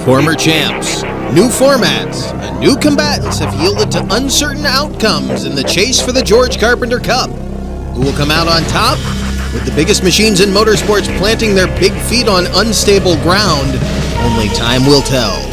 Former champs, new formats, and new combatants have yielded to uncertain outcomes in the chase for the George Carpenter Cup. Who will come out on top? With the biggest machines in motorsports planting their big feet on unstable ground, only time will tell.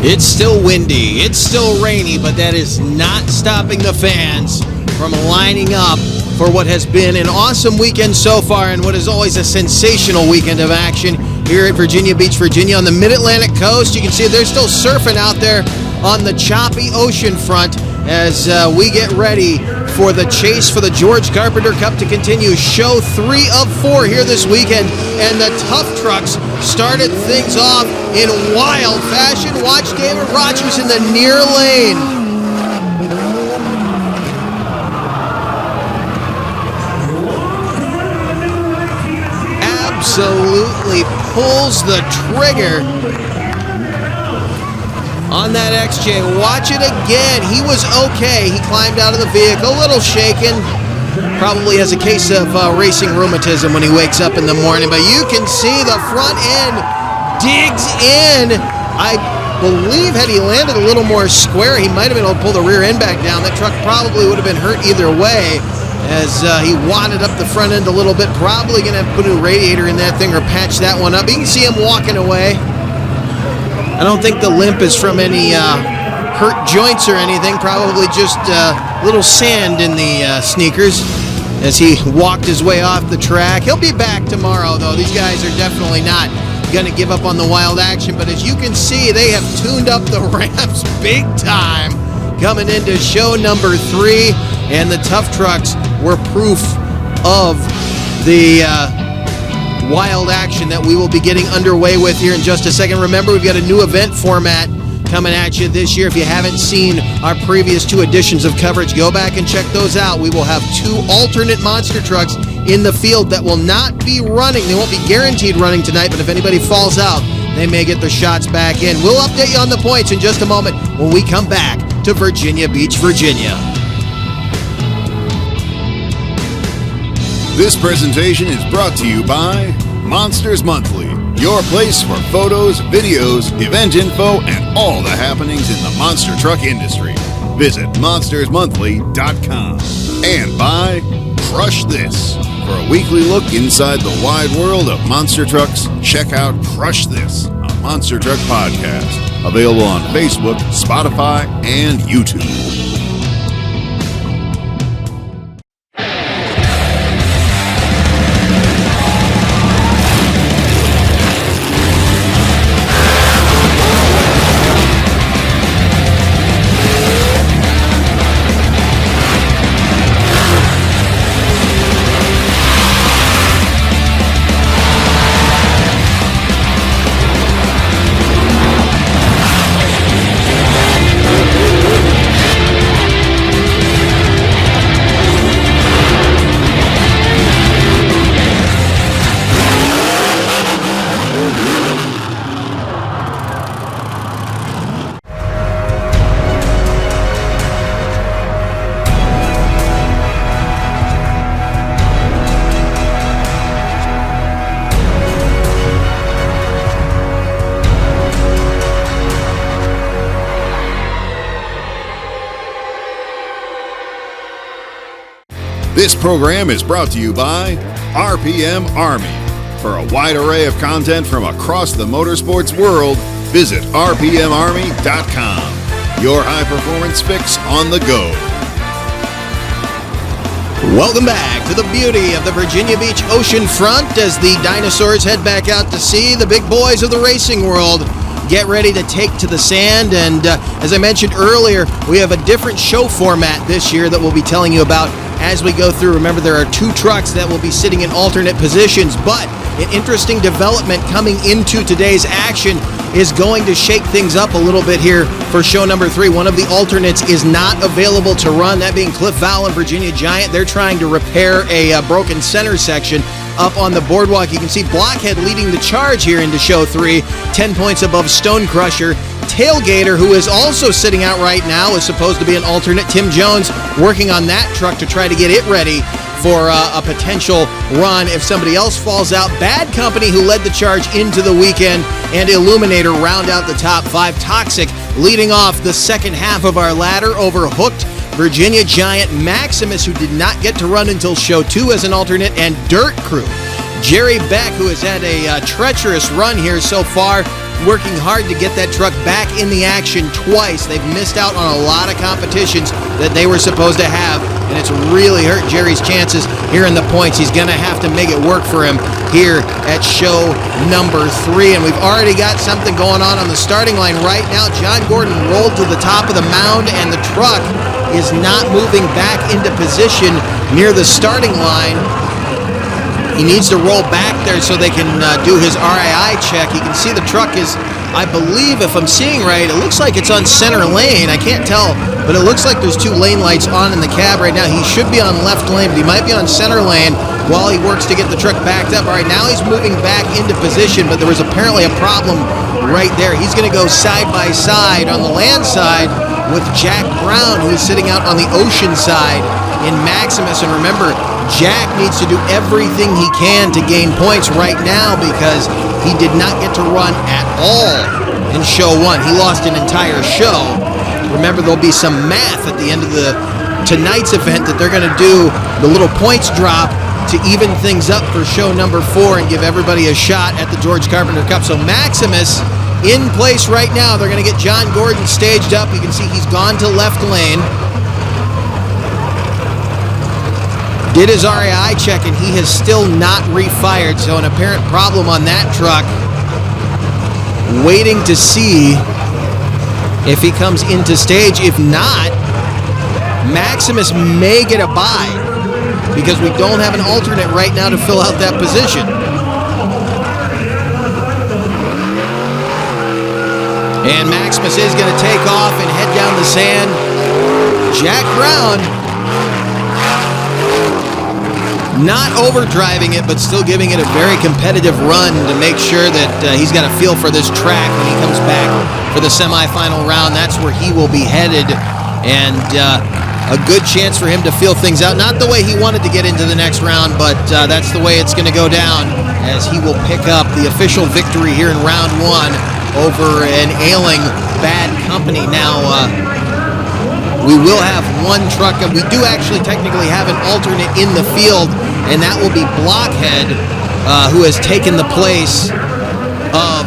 It's still windy, it's still rainy, but that is not stopping the fans from lining up for what has been an awesome weekend so far and what is always a sensational weekend of action here at Virginia Beach, Virginia on the Mid-Atlantic coast. You can see they're still surfing out there on the choppy ocean front as we get ready for the chase for the George Carpenter Cup to continue. Show 3 of 4 here this weekend, and the Tough Trucks started things off in wild fashion. Watch David Rogers in the near lane. Absolutely pulls the trigger on that XJ. Watch it again. He was okay. He climbed out of the vehicle, a little shaken. Probably has a case of racing rheumatism when he wakes up in the morning. But you can see the front end digs in. I believe had he landed a little more square, he might have been able to pull the rear end back down. That truck probably would have been hurt either way as he wadded up the front end a little bit. Probably going to have to put a new radiator in that thing or patch that one up. You can see him walking away. I don't think the limp is from any hurt joints or anything, probably just a little sand in the sneakers as he walked his way off the track. He'll be back tomorrow, though. These guys are definitely not going to give up on the wild action, but as you can see, they have tuned up the ramps big time coming into show number 3, and the Tough Trucks were proof of the wild action that we will be getting underway with here in just a second. Remember, we've got a new event format coming at you this year. If you haven't seen our previous 2 editions of coverage, go back and check those out. We will have 2 alternate monster trucks in the field that will not be running. They won't be guaranteed running tonight, but if anybody falls out, they may get their shots back in. We'll update you on the points in just a moment when we come back to Virginia Beach, Virginia. This presentation is brought to you by Monsters Monthly, your place for photos, videos, event info, and all the happenings in the monster truck industry. Visit monstersmonthly.com. And by Crush This. For a weekly look inside the wide world of monster trucks, check out Crush This, a monster truck podcast. Available on Facebook, Spotify, and YouTube. This program is brought to you by RPM Army. For a wide array of content from across the motorsports world, visit rpmarmy.com. Your high-performance fix on the go. Welcome back to the beauty of the Virginia Beach ocean front as the dinosaurs head back out to sea. The big boys of the racing world get ready to take to the sand. And as I mentioned earlier, we have a different show format this year that we'll be telling you about as we go through. Remember, there are 2 trucks that will be sitting in alternate positions, but an interesting development coming into today's action is going to shake things up a little bit here for show number 3. One of the alternates is not available to run, that being Cliff Vowell and Virginia Giant. They're trying to repair a broken center section up on the boardwalk. You can see Blockhead leading the charge here into show 3, 10 points above Stone Crusher. Tailgater, who is also sitting out right now, is supposed to be an alternate. Tim Jones working on that truck to try to get it ready for a potential run if somebody else falls out. Bad Company, who led the charge into the weekend, and Illuminator round out the top 5. Toxic leading off the second half of our ladder over Hooked, Virginia Giant, Maximus, who did not get to run until show 2 as an alternate, and Dirt Crew. Jerry Beck, who has had a treacherous run here so far, working hard to get that truck back in the action twice. They've missed out on a lot of competitions that they were supposed to have, and it's really hurt Jerry's chances here in the points. He's going to have to make it work for him here at show number 3, and we've already got something going on the starting line right now. John Gordon rolled to the top of the mound, and the truck is not moving back into position near the starting line. He needs to roll back there so they can do his RII check. You can see the truck is, I believe, if I'm seeing right, it looks like it's on center lane. I can't tell, but it looks like there's 2 lane lights on in the cab right now. He should be on left lane, but he might be on center lane while he works to get the truck backed up. All right, now he's moving back into position, but there was apparently a problem right there. He's going to go side by side on the land side with Jack Brown, who is sitting out on the ocean side in Maximus. And remember, Jack needs to do everything he can to gain points right now because he did not get to run at all in show 1. He lost an entire show. Remember, there'll be some math at the end of tonight's event that they're going to do the little points drop to even things up for show number 4 and give everybody a shot at the George Carpenter Cup. So Maximus in place right now. They're going to get John Gordon staged up. You can see he's gone to left lane. Did his RAI check, and he has still not refired, so an apparent problem on that truck. Waiting to see if he comes into stage. If not, Maximus may get a bye because we don't have an alternate right now to fill out that position. And Maximus is going to take off and head down the sand. Jack Brown, not overdriving it, but still giving it a very competitive run to make sure that he's got a feel for this track when he comes back for the semifinal round. That's where he will be headed, and a good chance for him to feel things out. Not the way he wanted to get into the next round, but that's the way it's going to go down, as he will pick up the official victory here in round 1 over an ailing Bad Company. Now, we will have 1 truck, and we do actually technically have an alternate in the field, and that will be Blockhead, who has taken the place of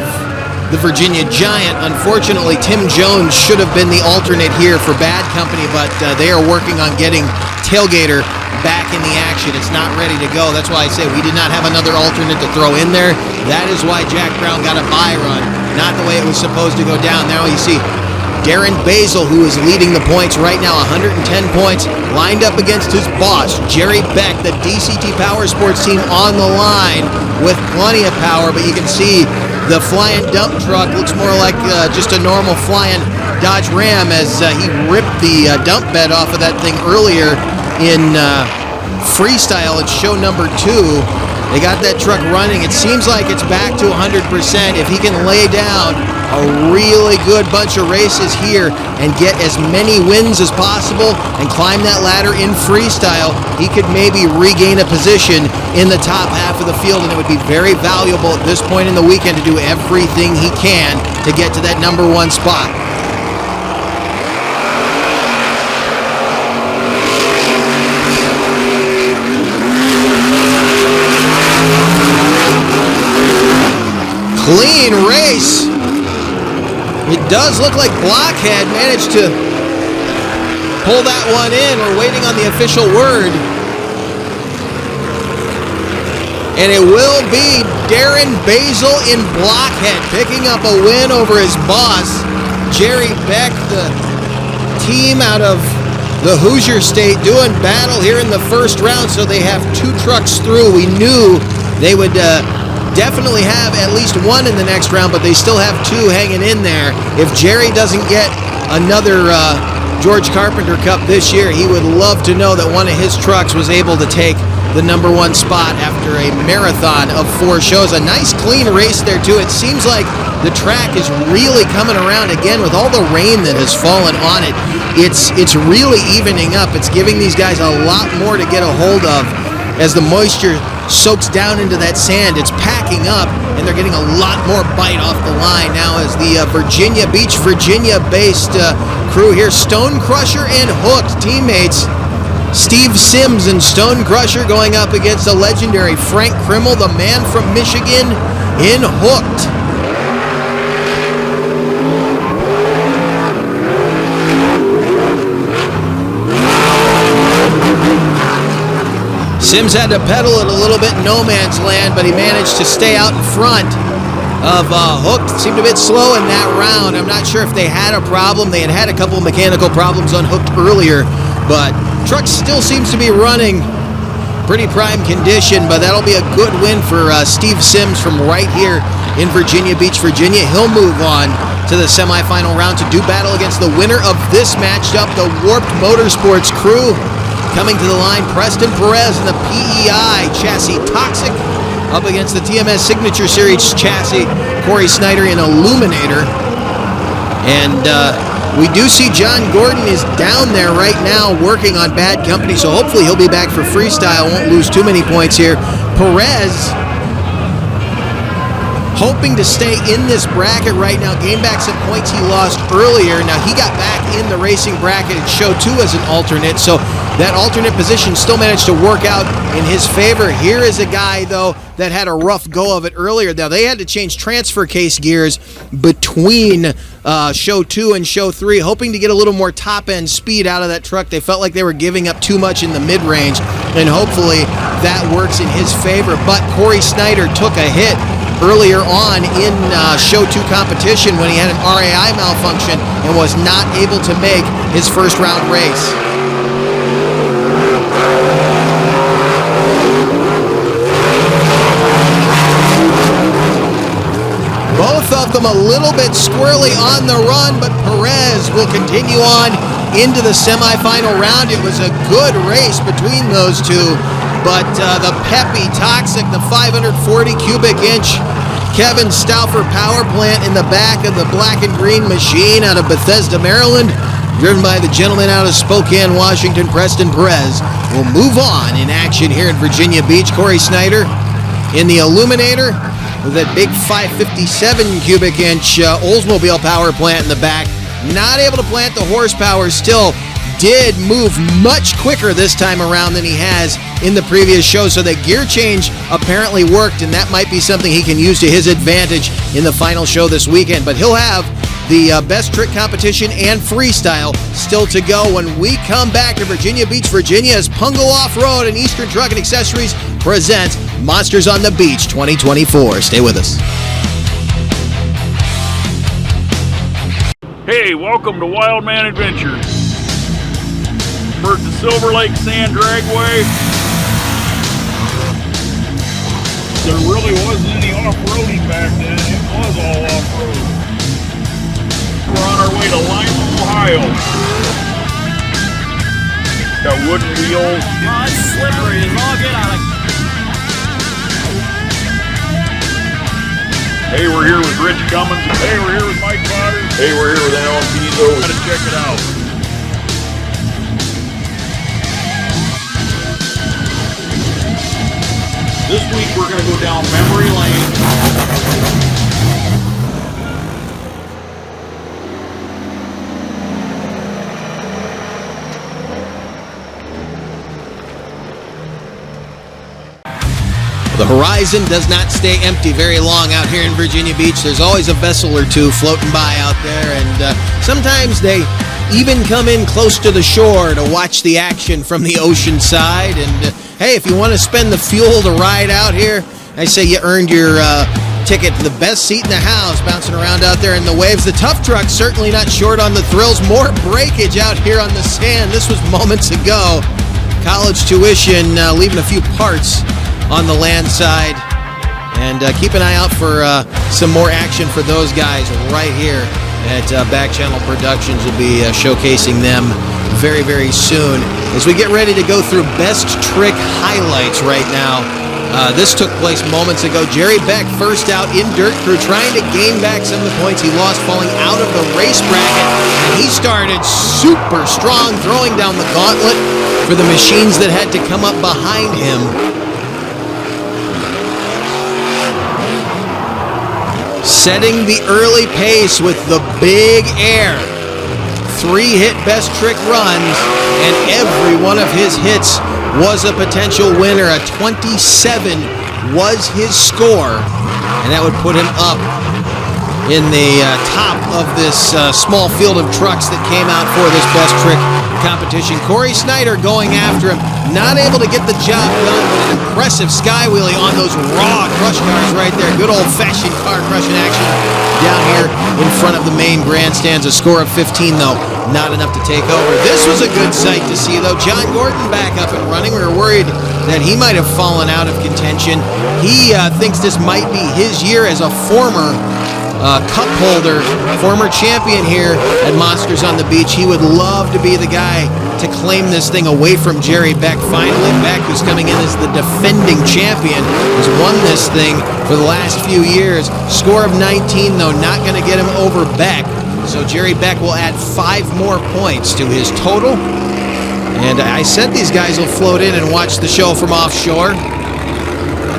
the Virginia Giant. Unfortunately, Tim Jones should have been the alternate here for Bad Company, but they are working on getting Tailgater back in the action. It's not ready to go. That's why I say we did not have another alternate to throw in there. That is why Jack Brown got a bye run, not the way it was supposed to go down. Now you see Darren Basil, who is leading the points right now, 110 points, lined up against his boss, Jerry Beck, the DCT Power Sports team on the line with plenty of power, but you can see the flying dump truck looks more like just a normal flying Dodge Ram, as he ripped the dump bed off of that thing earlier in Freestyle. It's show number 2. They got that truck running. It seems like it's back to 100%. If he can lay down a really good bunch of races here and get as many wins as possible and climb that ladder in Freestyle, he could maybe regain a position in the top half of the field, and it would be very valuable at this point in the weekend to do everything he can to get to that number 1 spot. Clean race. It does look like Blockhead managed to pull that one in. We're waiting on the official word. And it will be Darren Basil in Blockhead picking up a win over his boss, Jerry Beck, the team out of the Hoosier State, doing battle here in the first round, so they have 2 trucks through. We knew they would definitely have at least one in the next round, but they still have 2 hanging in there. If Jerry doesn't get another George Carpenter Cup this year, he would love to know that one of his trucks was able to take the number 1 spot after a marathon of 4 shows. A nice clean race there too. It seems like the track is really coming around again with all the rain that has fallen on it. It's really evening up. It's giving these guys a lot more to get a hold of as the moisture soaks down into that sand. It's packing up and they're getting a lot more bite off the line now as the Virginia Beach, Virginia-based crew here, Stone Crusher and Hooked teammates. Steve Sims and Stone Crusher going up against the legendary Frank Krimmel, the man from Michigan, in Hooked. Sims had to pedal it a little bit in no man's land, but he managed to stay out in front of Hooked. Seemed a bit slow in that round. I'm not sure if they had a problem. They had a couple of mechanical problems on Hooked earlier, but truck still seems to be running pretty prime condition, but that'll be a good win for Steve Sims from right here in Virginia Beach, Virginia. He'll move on to the semifinal round to do battle against the winner of this matchup, the Warped Motorsports crew. Coming to the line, Preston Perez in the PEI chassis Toxic up against the TMS Signature Series chassis, Corey Snyder in Illuminator. And we do see John Gordon is down there right now working on Bad Company, so hopefully he'll be back for Freestyle, won't lose too many points here. Perez hoping to stay in this bracket right now, gain back some points he lost earlier. Now he got back in the racing bracket and show 2 as an alternate, so that alternate position still managed to work out in his favor. Here is a guy, though, that had a rough go of it earlier. Now, they had to change transfer case gears between show 2 and show 3, hoping to get a little more top-end speed out of that truck. They felt like they were giving up too much in the mid-range, and hopefully that works in his favor. But Corey Snyder took a hit earlier on in show 2 competition when he had an RAI malfunction and was not able to make his first-round race. Both of them a little bit squirrely on the run, but Perez will continue on into the semifinal round. It was a good race between those 2, but the peppy Toxic, the 540 cubic inch Kevin Stauffer power plant in the back of the black and green machine out of Bethesda, Maryland, driven by the gentleman out of Spokane, Washington, Preston Perez, will move on in action here in Virginia Beach. Corey Snyder in the Illuminator with that big 557 cubic inch Oldsmobile power plant in the back. Not able to plant the horsepower, still did move much quicker this time around than he has in the previous show, so that gear change apparently worked, and that might be something he can use to his advantage in the final show this weekend. But he'll have the best trick competition and freestyle still to go when we come back to Virginia Beach, Virginia, as Pungo Off-Road and Eastern Truck and Accessories presents Monsters on the Beach 2024. Stay with us. Hey, welcome to Wild Man Adventures. We're at the Silver Lake Sand Dragway. There really wasn't any off-roading back then. It was all off-road. We're on our way to Lima, Ohio. Got wooden wheels. Oh, it's slippery as all get out of. Hey, we're here with Rich Cummins. Hey, we're here with Mike Potter. Hey, we're here with Alan Pizzo. Gotta check it out. This week we're gonna go down memory lane. The horizon does not stay empty very long out here in Virginia Beach. There's always a vessel or 2 floating by out there, and sometimes they even come in close to the shore to watch the action from the ocean side. And hey, if you want to spend the fuel to ride out here, I say you earned your ticket to the best seat in the house, bouncing around out there in the waves. The tough truck certainly not short on the thrills. More breakage out here on the sand. This was moments ago. College tuition leaving a few parts on the land side. And keep an eye out for some more action for those guys right here at Back Channel Productions. We'll be showcasing them very, very soon. As we get ready to go through best trick highlights right now, this took place moments ago. Jerry Beck first out in Dirt Crew, trying to gain back some of the points he lost falling out of the race bracket. And he started super strong, throwing down the gauntlet for the machines that had to come up behind him. Setting the early pace with the big air. 3 hit best trick runs, and every one of his hits was a potential winner. A 27 was his score, and that would put him up in the top of this small field of trucks that came out for this best trick competition. Corey Snyder going after him, not able to get the job done, but an impressive sky wheelie on those raw crush cars right there. Good old-fashioned car crushing action down here in front of the main grandstands. A score of 15, though, not enough to take over. This was a good sight to see, though. John Gordon back up and running. We were worried that he might have fallen out of contention. He thinks this might be his year as a former cup holder, former champion here at Monsters on the Beach. He would love to be the guy to claim this thing away from Jerry Beck. Finally, Beck, who's coming in as the defending champion, has won this thing for the last few years. Score of 19, though, not going to get him over Beck. So Jerry Beck will add 5 more points to his total. And I said these guys will float in and watch the show from offshore.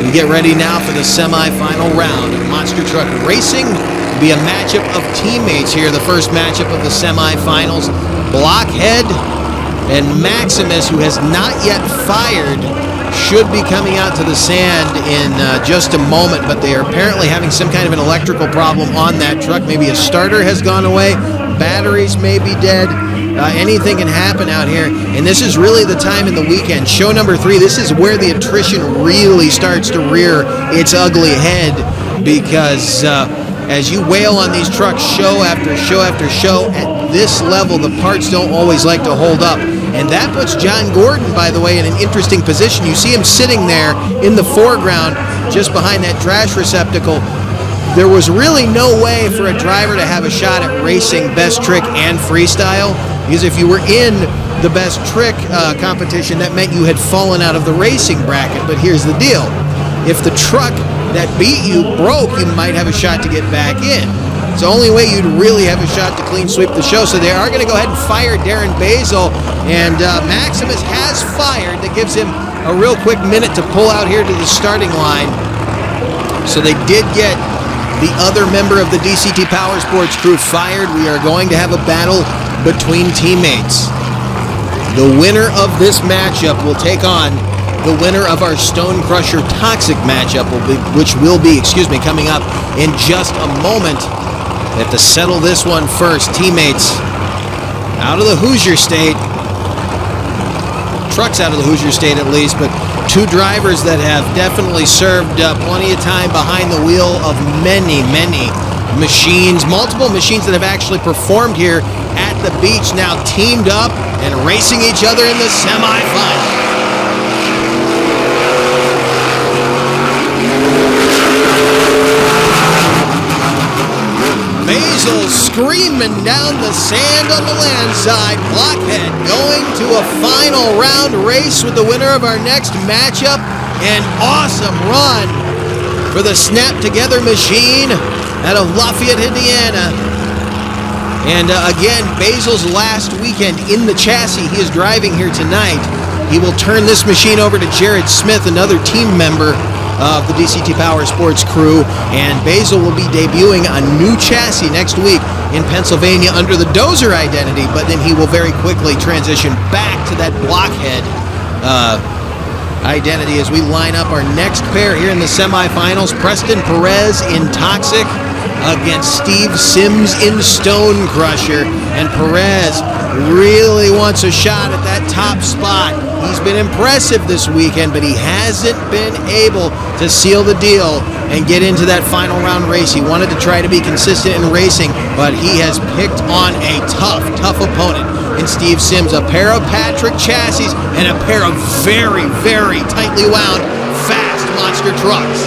We get ready now for the semifinal round of Monster Truck Racing. It'll be a matchup of teammates here, the first matchup of the semifinals. Blockhead and Maximus, who has not yet fired, should be coming out to the sand in just a moment, but they are apparently having some kind of an electrical problem on that truck. Maybe a starter has gone away, batteries may be dead. Anything can happen out here, and this is really the time in the weekend. Show number 3, this is where the attrition really starts to rear its ugly head, because as you wail on these trucks show after show after show, at this level, the parts don't always like to hold up. And that puts John Gordon, by the way, in an interesting position. You see him sitting there in the foreground, just behind that trash receptacle. There was really no way for a driver to have a shot at racing best trick and freestyle, because if you were in the best trick competition, that meant you had fallen out of the racing bracket. But here's the deal. If the truck that beat you broke, you might have a shot to get back in. It's the only way you'd really have a shot to clean sweep the show. So they are going to go ahead and fire Darren Basil, and Maximus has fired. That gives him a real quick minute to pull out here to the starting line. So they did get the other member of the DCT Power Sports crew fired. We are going to have a battle between teammates. The winner of this matchup will take on the winner of our Stone Crusher Toxic matchup, which will be coming up in just a moment. They have to settle this one first. Teammates out of the Hoosier State. Trucks out of the Hoosier State at least, but 2 drivers that have definitely served plenty of time behind the wheel of many, many machines. Multiple machines that have actually performed here at the beach, now teamed up and racing each other in the semifinals. Basil screaming down the sand on the land side. Blockhead going to a final round race with the winner of our next matchup. An awesome run for the Snap Together machine out of Lafayette, Indiana. And again, Basil's last weekend in the chassis. He is driving here tonight. He will turn this machine over to Jared Smith, another team member of the DCT Power Sports crew, and Basil will be debuting a new chassis next week in Pennsylvania under the Dozer identity, but then he will very quickly transition back to that Blockhead identity as we line up our next pair here in the semifinals. Preston Perez in Toxic against Steve Sims in Stone Crusher. And Perez really wants a shot at that top spot. He's been impressive this weekend, but he hasn't been able to seal the deal and get into that final round race. He wanted to try to be consistent in racing, but he has picked on a tough opponent in Steve Sims. A pair of Patrick chassis and a pair of very, very tightly wound, fast monster trucks.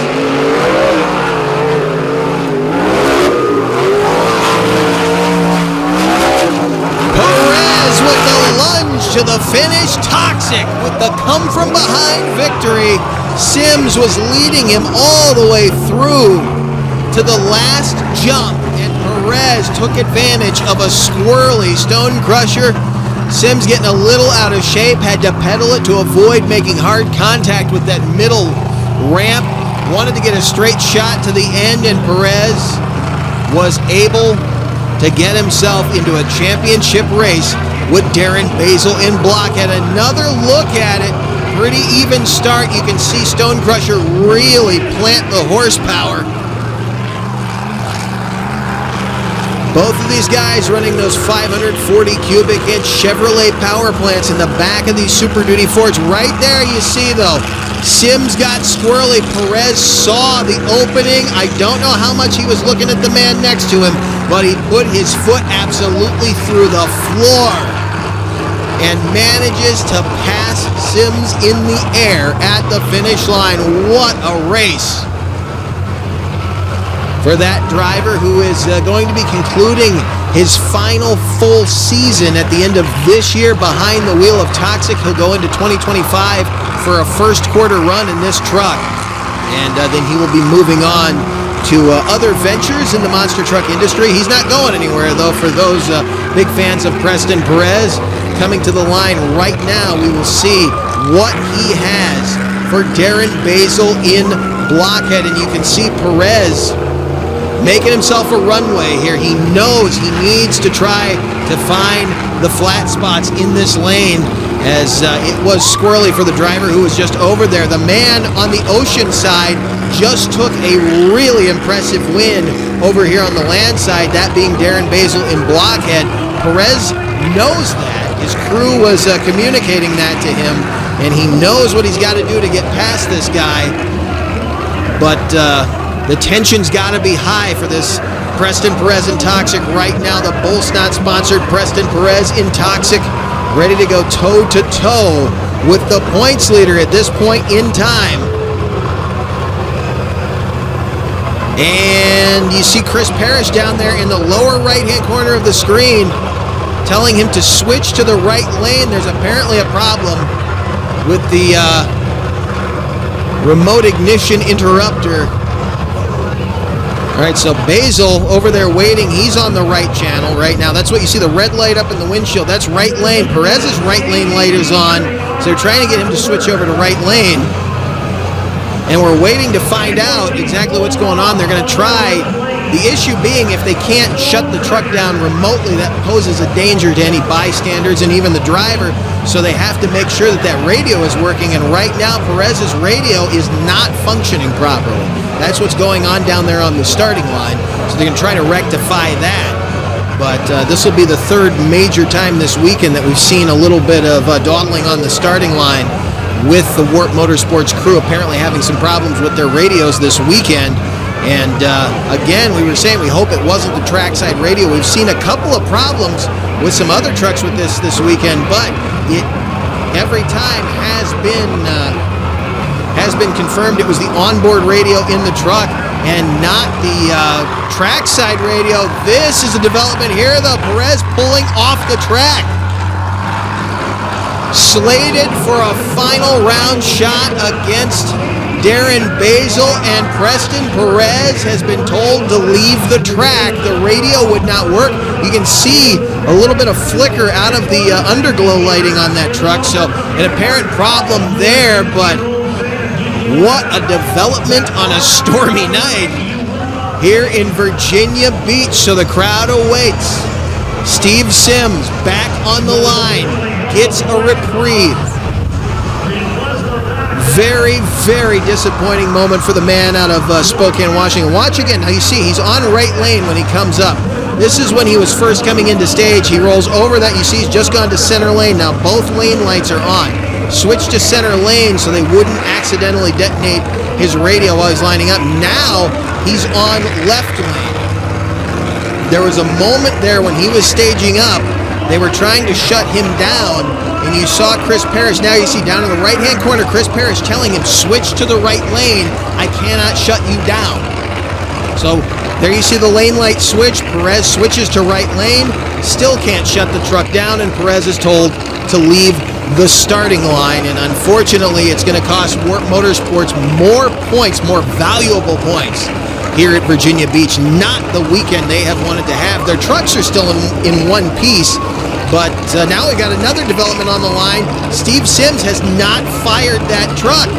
Perez with the lunge to the finish. Toxic with the come-from-behind victory. Sims was leading him all the way through to the last jump, and Perez took advantage of a squirrely Stone Crusher. Sims getting a little out of shape, had to pedal it to avoid making hard contact with that middle ramp. Wanted to get a straight shot to the end, and Perez was able to get himself into a championship race with Darren Basil in blockhead. Another look at it. Pretty even start. You can see Stone Crusher really plant the horsepower. Both of these guys running those 540 cubic inch Chevrolet power plants in the back of these Super Duty Fords. Right there you see though, Sims got squirrely. Perez saw the opening. I don't know how much he was looking at the man next to him, but he put his foot absolutely through the floor and manages to pass Sims in the air at the finish line. What a race for that driver, who is going to be concluding his final full season at the end of this year behind the wheel of Toxic. He'll go into 2025 for a first quarter run in this truck, and then he will be moving on to other ventures in the monster truck industry. He's not going anywhere though. For those big fans of Preston Perez, coming to the line right now, we will see what he has for Darren Basil in blockhead, and you can see Perez making himself a runway here. He knows he needs to try to find the flat spots in this lane, as it was squirrely for the driver who was just over there. The man on the ocean side just took a really impressive win over here on the land side, that being Darren Basil in blockhead. Perez knows that. His crew was communicating that to him, and he knows what he's got to do to get past this guy. But the tension's got to be high for this Preston Perez in Toxic right now. The Bullsnot-sponsored Preston Perez in Toxic, ready to go toe-to-toe with the points leader at this point in time. And you see Chris Parrish down there in the lower right-hand corner of the screen telling him to switch to the right lane. There's apparently a problem with the remote ignition interrupter. All right, so Basil over there waiting. He's on the right channel right now. That's what you see, the red light up in the windshield. That's right lane. Perez's right lane light is on. So they're trying to get him to switch over to right lane. And we're waiting to find out exactly what's going on. They're going to try. The issue being, if they can't shut the truck down remotely, that poses a danger to any bystanders and even the driver. So they have to make sure that that radio is working. And right now, Perez's radio is not functioning properly. That's what's going on down there on the starting line. So they're going to try to rectify that. But this will be the third major time this weekend that we've seen a little bit of dawdling on the starting line, with the Warp Motorsports crew apparently having some problems with their radios this weekend. And again, we were saying we hope it wasn't the trackside radio. We've seen a couple of problems with some other trucks with this weekend, but it every time has been confirmed it was the onboard radio in the truck and not the trackside radio. This is a development here, though. Perez pulling off the track. Slated for a final round shot against Darren Basil, and Preston Perez has been told to leave the track. The radio would not work. You can see a little bit of flicker out of the underglow lighting on that truck, so an apparent problem there, but what a development on a stormy night here in Virginia Beach. So the crowd awaits. Steve Sims back on the line, gets a reprieve. Very, very disappointing moment for the man out of Spokane, Washington. Watch again. Now you see he's on right lane when he comes up. This is when he was first coming into stage. He rolls over that. You see he's just gone to center lane. Now both lane lights are on. Switch to center lane so they wouldn't accidentally detonate his radio while he's lining up. Now he's on left lane. There was a moment there when he was staging up. They were trying to shut him down, and you saw Chris Parrish. Now you see down in the right-hand corner, Chris Parrish telling him, switch to the right lane. I cannot shut you down. So there you see the lane light switch. Perez switches to right lane. Still can't shut the truck down, and Perez is told to leave the starting line. And unfortunately, it's going to cost Warp Motorsports more points, more valuable points here at Virginia Beach. Not the weekend they have wanted to have. Their trucks are still in one piece, but now we got another development on the line. Steve Sims has not fired that truck.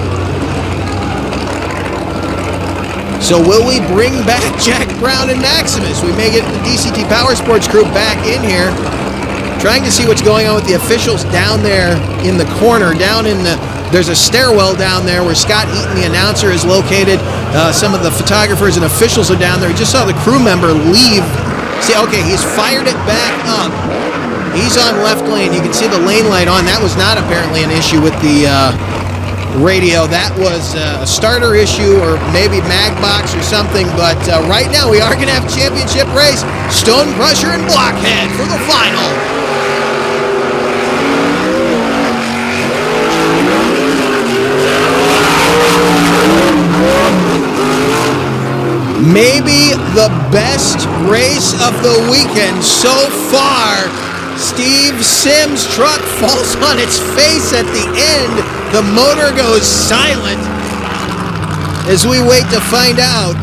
So will we bring back Jack Brown and Maximus? We may get the DCT Power Sports crew back in here, trying to see what's going on with the officials down there in the corner, there's a stairwell down there where Scott Eaton, the announcer, is located. Some of the photographers and officials are down there. We just saw the crew member leave. See, okay, he's fired it back up. He's on left lane. You can see the lane light on. That was not apparently an issue with the radio. That was a starter issue or maybe mag box or something. But right now we are going to have a championship race. Stone Crusher and Blockhead for the final. Maybe the best race of the weekend so far. Steve Sims' truck falls on its face at the end. The motor goes silent as we wait to find out.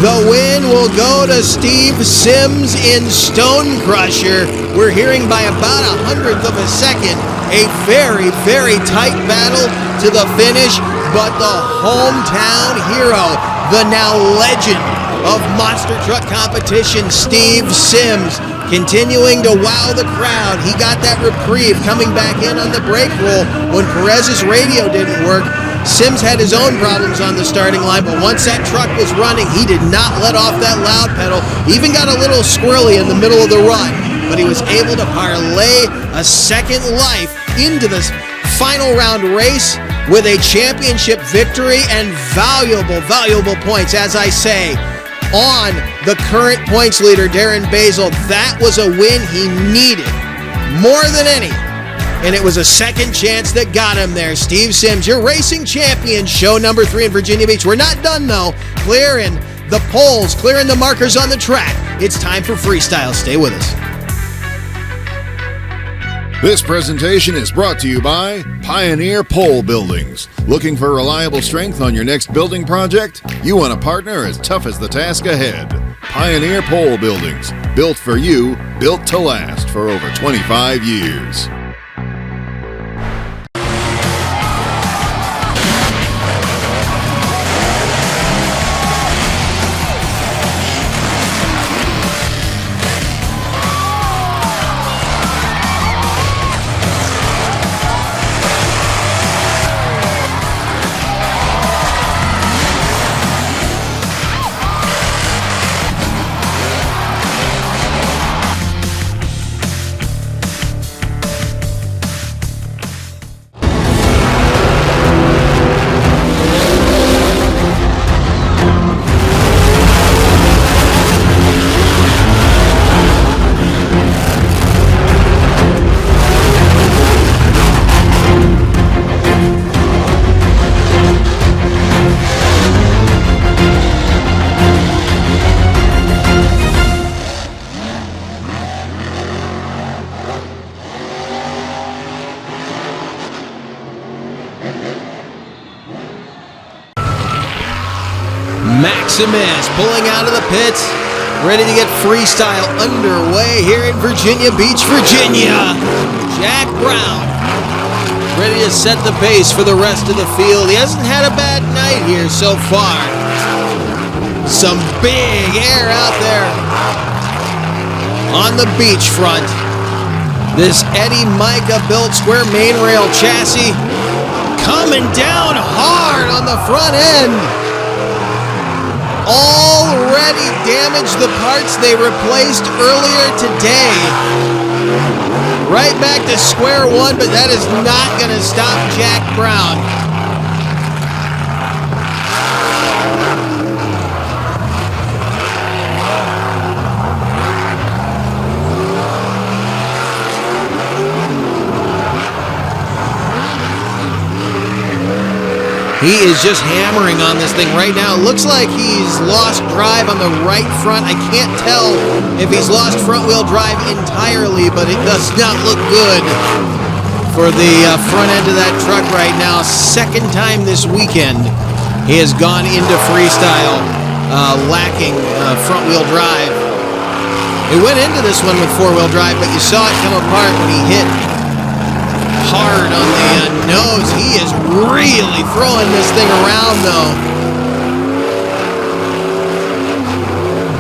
The win will go to Steve Sims in Stone Crusher. We're hearing by about 1/100 of a second. A very, very tight battle to the finish, but the hometown hero, the now legend of monster truck competition, Steve Sims, continuing to wow the crowd. He got that reprieve coming back in on the brake roll when Perez's radio didn't work. Sims had his own problems on the starting line, but once that truck was running, he did not let off that loud pedal. Even got a little squirrely in the middle of the run, but he was able to parlay a second life into this final round race with a championship victory and valuable, valuable points. As I say, on the current points leader, Darren Basil, that was a win he needed more than any. And it was a second chance that got him there. Steve Sims, your racing champion, show number 3 in Virginia Beach. We're not done, though. Clearing the poles, clearing the markers on the track. It's time for Freestyle. Stay with us. This presentation is brought to you by Pioneer Pole Buildings. Looking for reliable strength on your next building project? You want a partner as tough as the task ahead. Pioneer Pole Buildings. Built for you, built to last for over 25 years. Maximus pulling out of the pits, ready to get Freestyle underway here in Virginia Beach, Virginia. Jack Brown ready to set the pace for the rest of the field. He hasn't had a bad night here so far. Some big air out there on the beach front. This Eddie Micah built square main rail chassis coming down hard on the front end. Already damaged the parts they replaced earlier today. Right back to square one, but that is not going to stop Jack Brown. He is just hammering on this thing right now. It looks like he's lost drive on the right front. I can't tell if he's lost front wheel drive entirely, but it does not look good for the front end of that truck right now. Second time this weekend he has gone into freestyle lacking front wheel drive. He went into this one with four-wheel drive, but you saw it come apart when he hit hard on the nose. He is really throwing this thing around, though.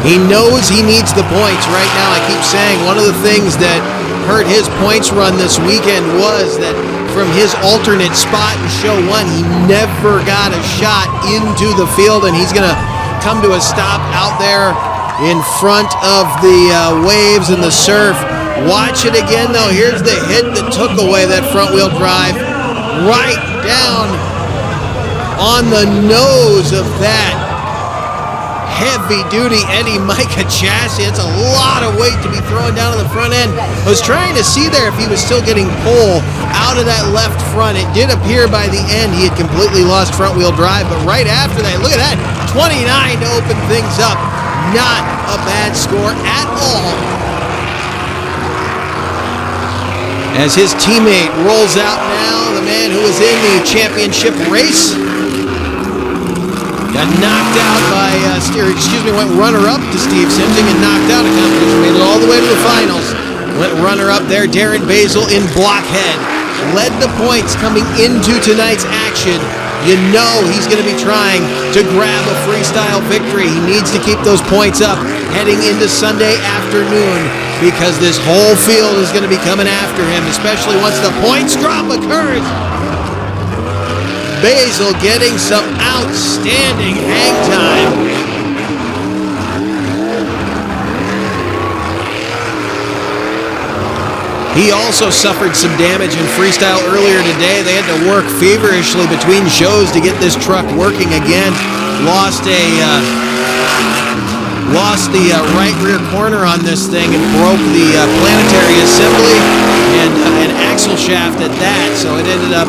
He knows he needs the points right now. I keep saying one of the things that hurt his points run this weekend was that from his alternate spot in show one, he never got a shot into the field, and he's going to come to a stop out there in front of the waves and the surf. Watch it again, though. Here's the hit that took away that front-wheel drive. Right down on the nose of that heavy-duty Eddie Micah chassis. It's a lot of weight to be throwing down on the front end. I was trying to see there if he was still getting pull out of that left front. It did appear by the end he had completely lost front-wheel drive, but right after that, look at that, 29 to open things up. Not a bad score at all. As his teammate rolls out now, the man who was in the championship race got knocked out by, went runner-up to Steve Simsing and knocked out a competition, made it all the way to the finals. Went runner-up there, Darren Basil in blockhead. Led the points coming into tonight's action. You know he's going to be trying to grab a freestyle victory. He needs to keep those points up heading into Sunday afternoon, because this whole field is going to be coming after him, especially once the points drop occurs. Basil getting some outstanding hang time. He also suffered some damage in freestyle earlier today. They had to work feverishly between shows to get this truck working again. Lost the right rear corner on this thing and broke the planetary assembly and an axle shaft at that. So it ended up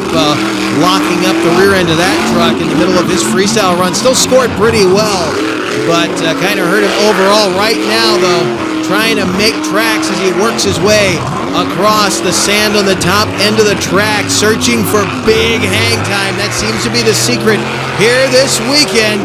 locking up the rear end of that truck in the middle of his freestyle run. Still scored pretty well, but kind of hurt him overall. Right now, though, trying to make tracks as he works his way across the sand on the top end of the track, searching for big hang time. That seems to be the secret here this weekend.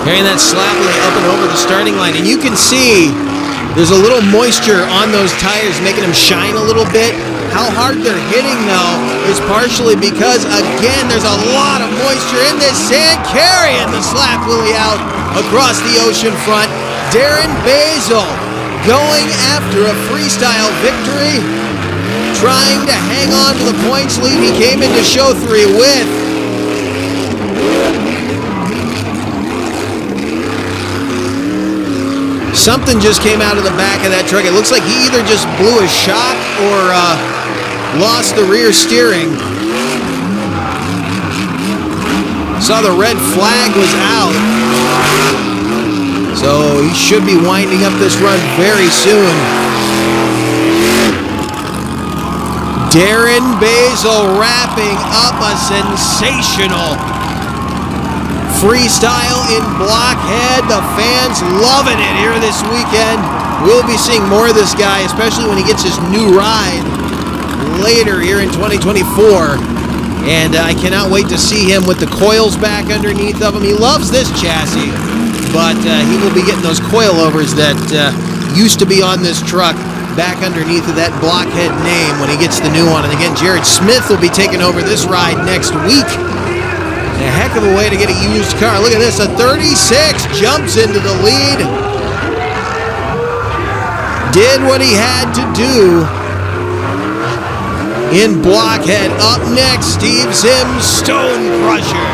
Carrying that slaply up and over the starting line, and you can see there's a little moisture on those tires, making them shine a little bit. How hard they're hitting, though, is partially because, again, there's a lot of moisture in this sand, carrying the slap wheelie out across the ocean front. Darren Basil going after a freestyle victory, trying to hang on to the points lead he came into show 3 with. Something just came out of the back of that truck. It looks like he either just blew a shock or lost the rear steering. Saw the red flag was out. So he should be winding up this run very soon. Darren Basil wrapping up a sensational freestyle in Blockhead. The fans loving it here this weekend. We'll be seeing more of this guy, especially when he gets his new ride later here in 2024. And I cannot wait to see him with the coils back underneath of him. He loves this chassis, but he will be getting those coilovers that used to be on this truck back underneath of that blockhead name when he gets the new one. And again, Jared Smith will be taking over this ride next week. And a heck of a way to get a used car. Look at this, a 36 jumps into the lead. Did what he had to do in blockhead. Up next, Steve Sims, Stone Crusher,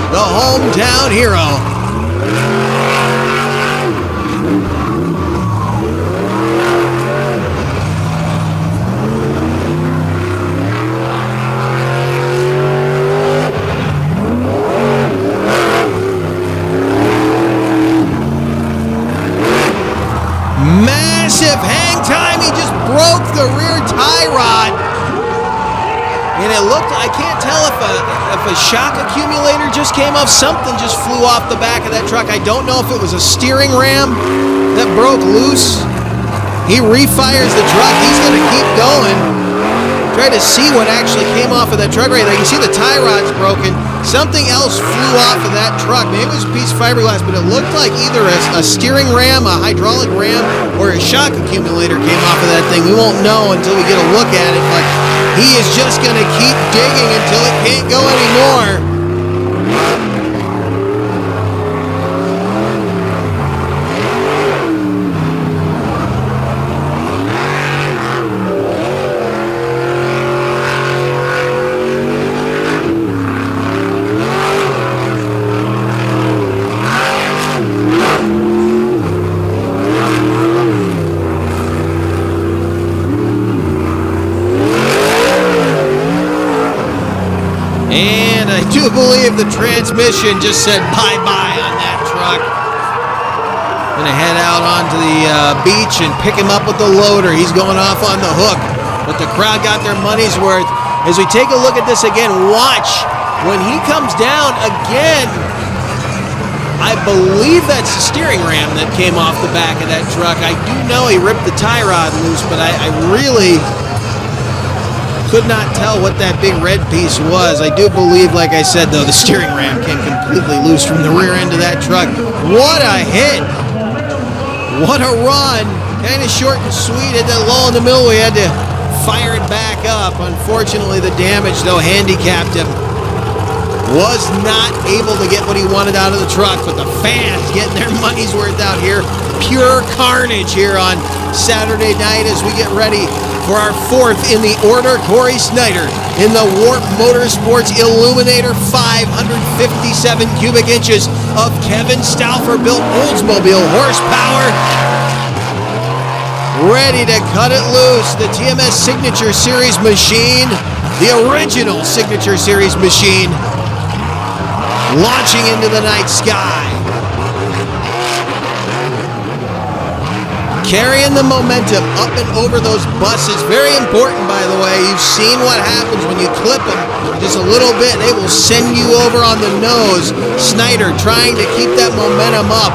the hometown hero. Massive hang time. He just broke the rear tie rod. And it looked, I can't tell if a shock accumulator just came off. Something just flew off the back of that truck. I don't know if it was a steering ram that broke loose. He refires the truck. He's going to keep going. Try to see what actually came off of that truck right there. You can see the tie rod's broken. Something else flew off of that truck. Maybe it was a piece of fiberglass, but it looked like either a steering ram, a hydraulic ram, or a shock accumulator came off of that thing. We won't know until we get a look at it, but he is just going to keep digging until it can't go anymore. And I do believe the transmission just said bye-bye on that truck. Gonna head out onto the beach and pick him up with the loader. He's going off on the hook, but the crowd got their money's worth. As we take a look at this again, watch when he comes down again. I believe that's the steering ram that came off the back of that truck. I do know he ripped the tie rod loose, but I really could not tell what that big red piece was. I do believe, like I said, though, the steering ram came completely loose from the rear end of that truck. What a hit! What a run! Kind of short and sweet. At that lull in the middle, we had to fire it back up. Unfortunately, the damage, though, handicapped him. Was not able to get what he wanted out of the truck, but the fans getting their money's worth out here. Pure carnage here on Saturday night as we get ready for our fourth in the order. Corey Snyder in the Warp Motorsports Illuminator, 557 cubic inches of Kevin Stauffer built Oldsmobile horsepower. Ready to cut it loose. The TMS Signature Series machine, the original Signature Series machine, launching into the night sky. Carrying the momentum up and over those buses. Very important, by the way. You've seen what happens when you clip them just a little bit. They will send you over on the nose. Snyder trying to keep that momentum up.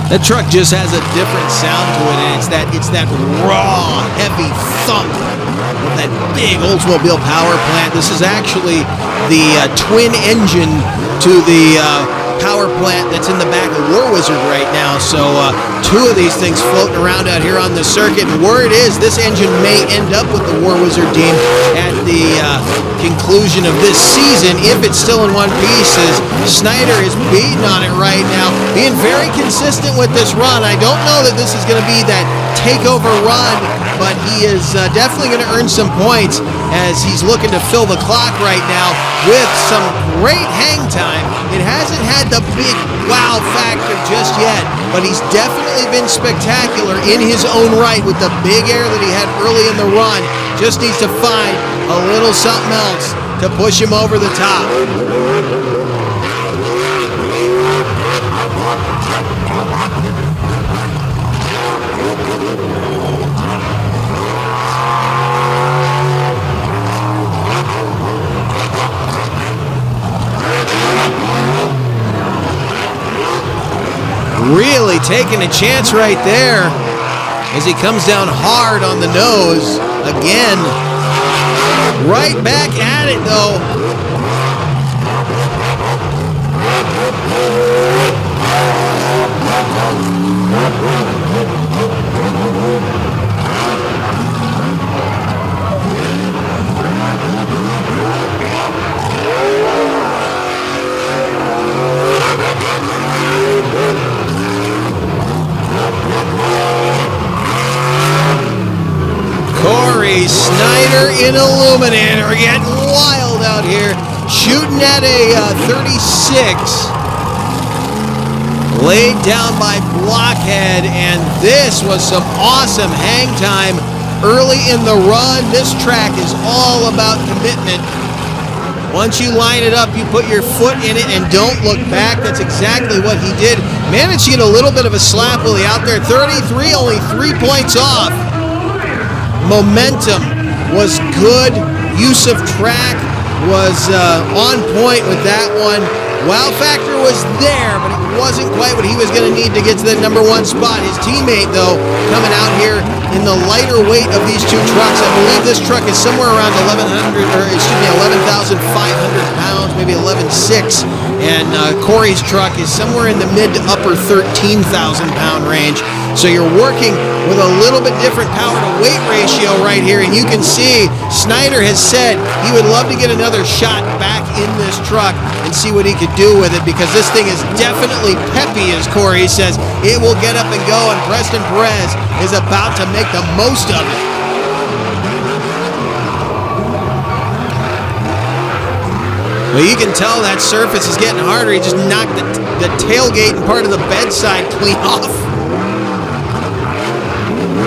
That truck just has a different sound to it, and it's that raw, heavy thump of that big Oldsmobile power plant. This is actually the twin engine to the power plant that's in the back of War Wizard right now. So two of these things floating around out here on the circuit. And word is this engine may end up with the War Wizard team at the conclusion of this season, if it's still in one piece, as Snyder is beating on it right now, being very consistent with this run. I don't know that this is going to be that takeover run, but he is definitely going to earn some points as he's looking to fill the clock right now with some great hang time. It hasn't had the big wow factor just yet, but he's definitely been spectacular in his own right with the big air that he had early in the run. Just needs to find a little something else to push him over the top. really taking a chance right there as he comes down hard on the nose again. Right back at it, though. Corey Snyder in Illuminator getting wild out here, shooting at a 36. Laid down by Blockhead, and this was some awesome hang time early in the run. This track is all about commitment. Once you line it up, you put your foot in it and don't look back. That's exactly what he did. Managed to get a little bit of a slap while he out there. 33, only 3 points off. Momentum was good. Use of track was on point with that one. Wow factor was there, but it wasn't quite what he was going to need to get to that number one spot. His teammate, though, coming out here in the lighter weight of these two trucks. I believe this truck is somewhere around 11,500 pounds, maybe 11,600. And Corey's truck is somewhere in the mid to upper 13,000 pound range. So you're working with a little bit different power to weight ratio right here, and you can see Snyder has said he would love to get another shot back in this truck and see what he could do with it, because this thing is definitely peppy, as Corey says. It will get up and go, and Preston Perez is about to make the most of it. Well, you can tell that surface is getting harder. He just knocked the tailgate and part of the bedside clean off.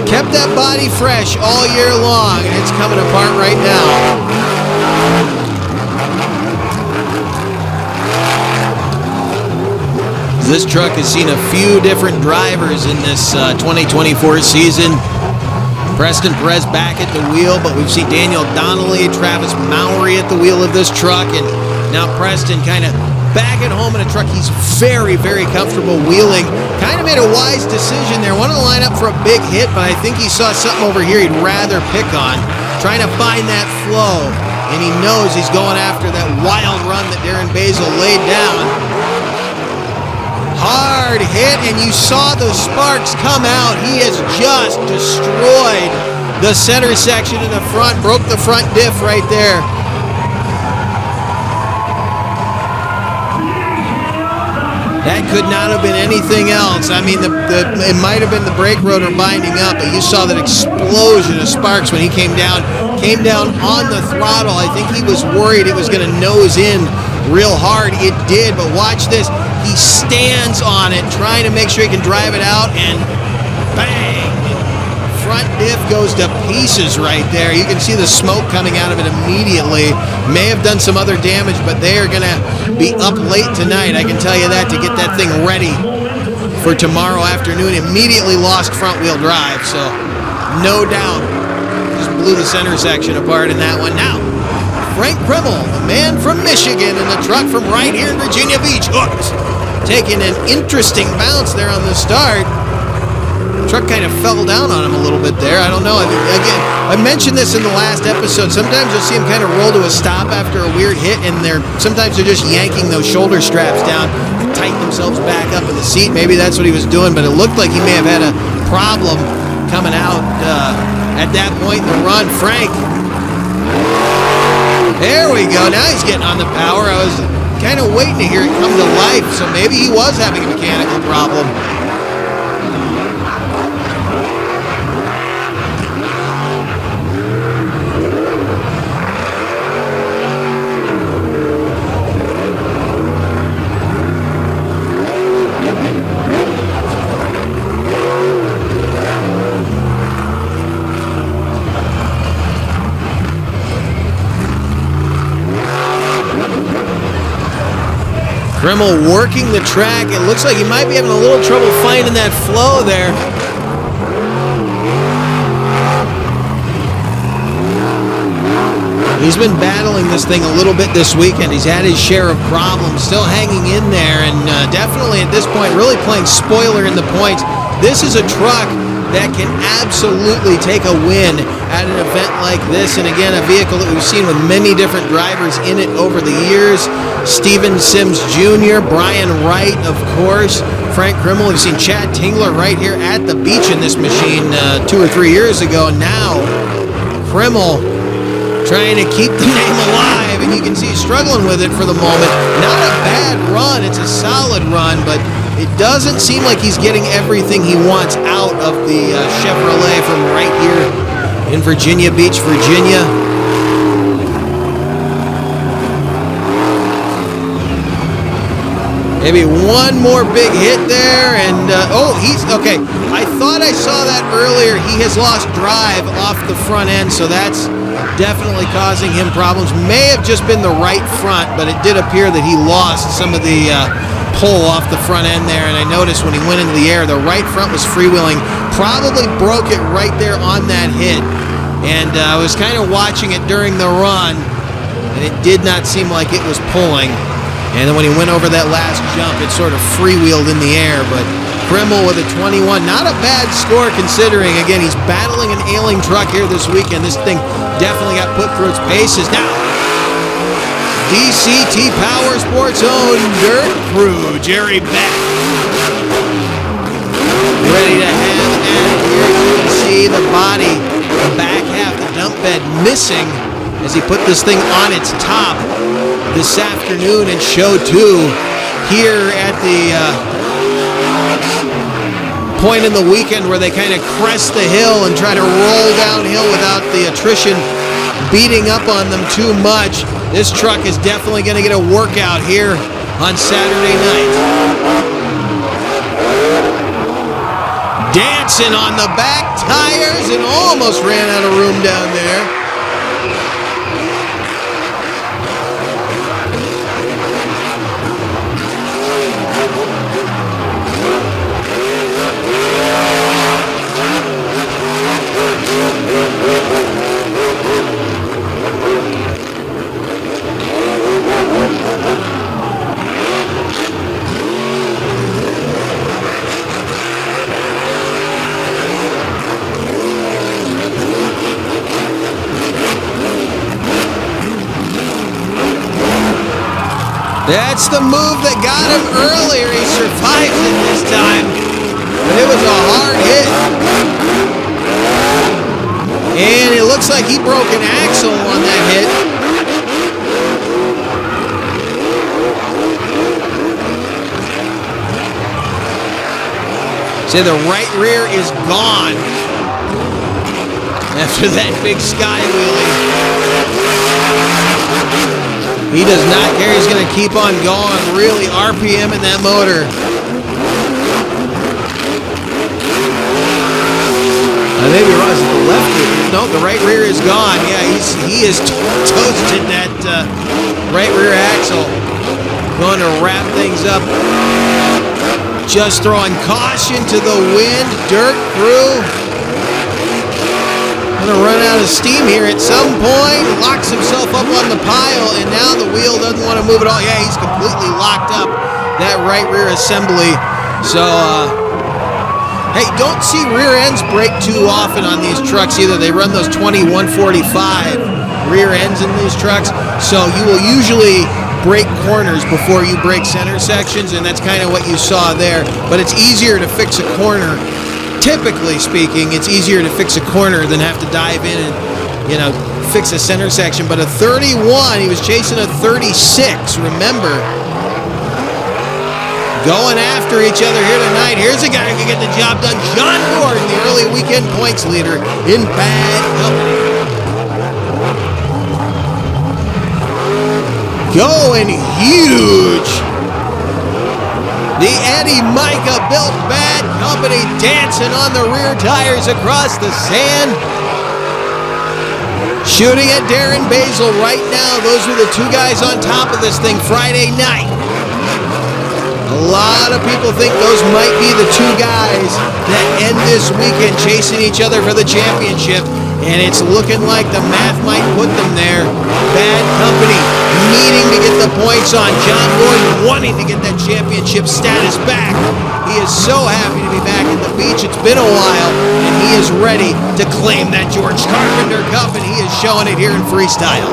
Kept that body fresh all year long, and it's coming apart right now. This truck has seen a few different drivers in this 2024 season. Preston Perez back at the wheel, but we've seen Daniel Donnelly, Travis Mowry at the wheel of this truck, and now Preston kind of back at home in a truck he's very, very comfortable wheeling. Kind of made a wise decision there. Wanted to line up for a big hit, but I think he saw something over here he'd rather pick on. Trying to find that flow, and he knows he's going after that wild run that Darren Basil laid down. Hard hit, and you saw those sparks come out. He has just destroyed the center section in the front, broke the front diff right there. That could not have been anything else. I mean, it might have been the brake rotor binding up, but you saw that explosion of sparks when he came down on the throttle. I think he was worried it was going to nose in real hard. It did, but watch this. He stands on it, trying to make sure he can drive it out, and bang! Front diff goes to pieces right there. You can see the smoke coming out of it immediately. May have done some other damage, but they are going to be up late tonight, I can tell you that, to get that thing ready for tomorrow afternoon. Immediately lost front wheel drive, so no doubt just blew the center section apart in that one. Now, Frank Primmel, the man from Michigan in the truck from right here in Virginia Beach, hooked. Taking an interesting bounce there on the start. Truck kind of fell down on him a little bit there. I don't know. Again, I mentioned this in the last episode. Sometimes you'll see him kind of roll to a stop after a weird hit, and sometimes they're just yanking those shoulder straps down to tighten themselves back up in the seat. Maybe that's what he was doing, but it looked like he may have had a problem coming out at that point in the run. Frank. There we go. Now he's getting on the power. I was kind of waiting to hear it come to life, so maybe he was having a mechanical problem. Primmel working the track. It looks like he might be having a little trouble finding that flow there. He's been battling this thing a little bit this weekend. He's had his share of problems, still hanging in there, and definitely at this point really playing spoiler in the points. This is a truck that can absolutely take a win at an event like this. And again, a vehicle that we've seen with many different drivers in it over the years. Steven Sims Jr., Brian Wright, of course, Frank Krimmel. We've seen Chad Tingler right here at the beach in this machine 2 or 3 years ago. Now, Krimmel trying to keep the name alive, and you can see he's struggling with it for the moment. Not a bad run. It's a solid run, but it doesn't seem like he's getting everything he wants out of the Chevrolet from right here in Virginia Beach, Virginia. Maybe one more big hit there, and he's okay. I thought I saw that earlier. He has lost drive off the front end, so that's definitely causing him problems. May have just been the right front, but it did appear that he lost some of the pull off the front end there, and I noticed when he went into the air, the right front was freewheeling, probably broke it right there on that hit, and I was kind of watching it during the run, and it did not seem like it was pulling, and then when he went over that last jump, it sort of freewheeled in the air, but Krimmel with a 21, not a bad score considering, again, he's battling an ailing truck here this weekend. This thing definitely got put through its paces. Now, DCT Power Sports' own dirt crew, Jerry Beck, ready to have at it here. You can see the body, the back half, the dump bed missing as he put this thing on its top this afternoon in Show 2 here at the point in the weekend where they kind of crest the hill and try to roll downhill without the attrition beating up on them too much. This truck is definitely going to get a workout here on Saturday night. Dancing on the back tires and almost ran out of room down there. That's the move that got him earlier. He survived it this time, but it was a hard hit. And it looks like he broke an axle on that hit. See, the right rear is gone after that big sky wheelie. He does not care. He's going to keep on going. Really RPM in that motor. Maybe Ross is the left rear. No, the right rear is gone. Yeah, he is toasted that right rear axle. Going to wrap things up. Just throwing caution to the wind. Dirt crew. Going to run out of steam here at some point. Locks himself up on the pile, and now the wheel doesn't want to move at all. Yeah, he's completely locked up that right rear assembly. So, hey, don't see rear ends break too often on these trucks either. They run those 20-145 rear ends in these trucks. So you will usually break corners before you break center sections, and that's kind of what you saw there. But it's easier to fix a corner. Typically speaking, it's easier to fix a corner than have to dive in and, fix a center section. But a 31, he was chasing a 36, remember. Going after each other here tonight. Here's a guy who can get the job done. John Gordon, the early weekend points leader in bad company. Going huge. The Eddie Micah built bad company dancing on the rear tires across the sand. Shooting at Darren Basil right now. Those were the two guys on top of this thing Friday night. A lot of people think those might be the two guys that end this weekend chasing each other for the championship. and it's looking like the math might put them there. Bad Company needing to get the points on. John Gordon wanting to get that championship status back. He is so happy to be back at the beach. It's been a while, and he is ready to claim that George Carpenter Cup, and he is showing it here in Freestyle.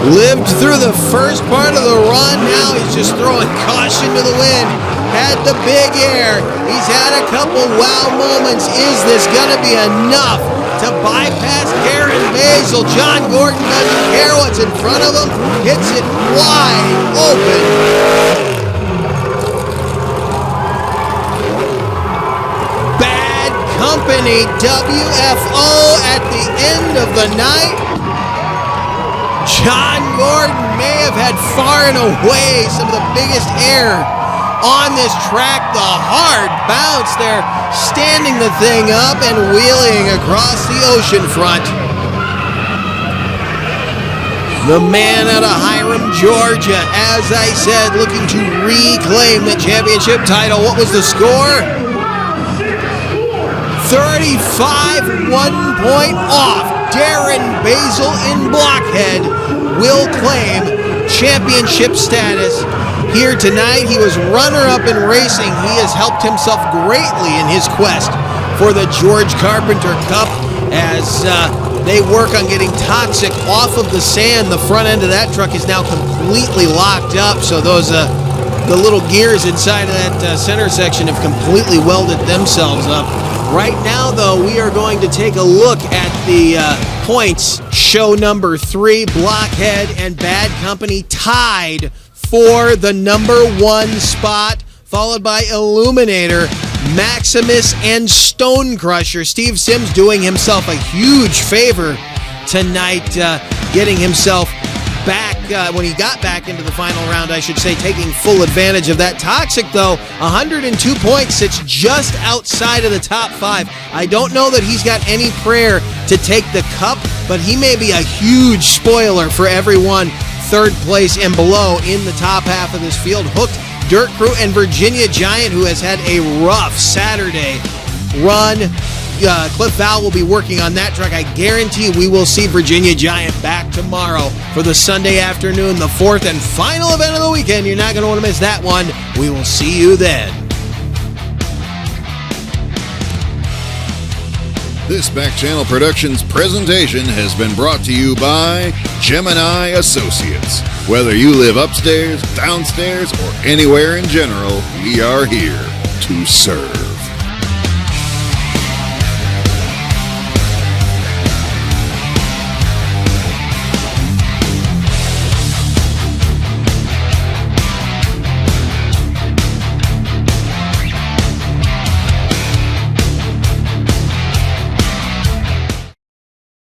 Lived through the first part of the run, now he's just throwing caution to the wind. Had the big air, he's had a couple wow moments. Is this gonna be enough to bypass Karen Basil? John Gordon doesn't care what's in front of him, hits it wide open. Bad Company, WFO at the end of the night. John Gordon may have had far and away some of the biggest air on this track. The hard bounce there, standing the thing up and wheeling across the ocean front. The man out of Hiram, Georgia, as I said, looking to reclaim the championship title. What was the score? 35, 1 point off. Darren Basil in Blockhead will claim championship status here tonight. He was runner-up in racing. He has helped himself greatly in his quest for the George Carpenter Cup as they work on getting Toxic off of the sand. The front end of that truck is now completely locked up, so those the little gears inside of that center section have completely welded themselves up. Right now, though, we are going to take a look at the points. Show number 3, Blockhead and Bad Company tied for the number 1 spot, followed by Illuminator, Maximus, and Stonecrusher. Steve Sims doing himself a huge favor tonight, getting himself back, when he got back into the final round, I should say, taking full advantage of that. Toxic, though, 102 points, sits just outside of the top 5. I don't know that he's got any prayer to take the cup, but he may be a huge spoiler for everyone third place and below in the top half of this field. Hooked, Dirt Crew, and Virginia Giant, who has had a rough Saturday run. Cliff Val will be working on that truck. I guarantee we will see Virginia Giant back tomorrow for the Sunday afternoon, the 4th and final event of the weekend. You're not going to want to miss that one. We will see you then. This Back Channel Productions presentation has been brought to you by Gemini Associates. Whether you live upstairs, downstairs, or anywhere in general, we are here to serve.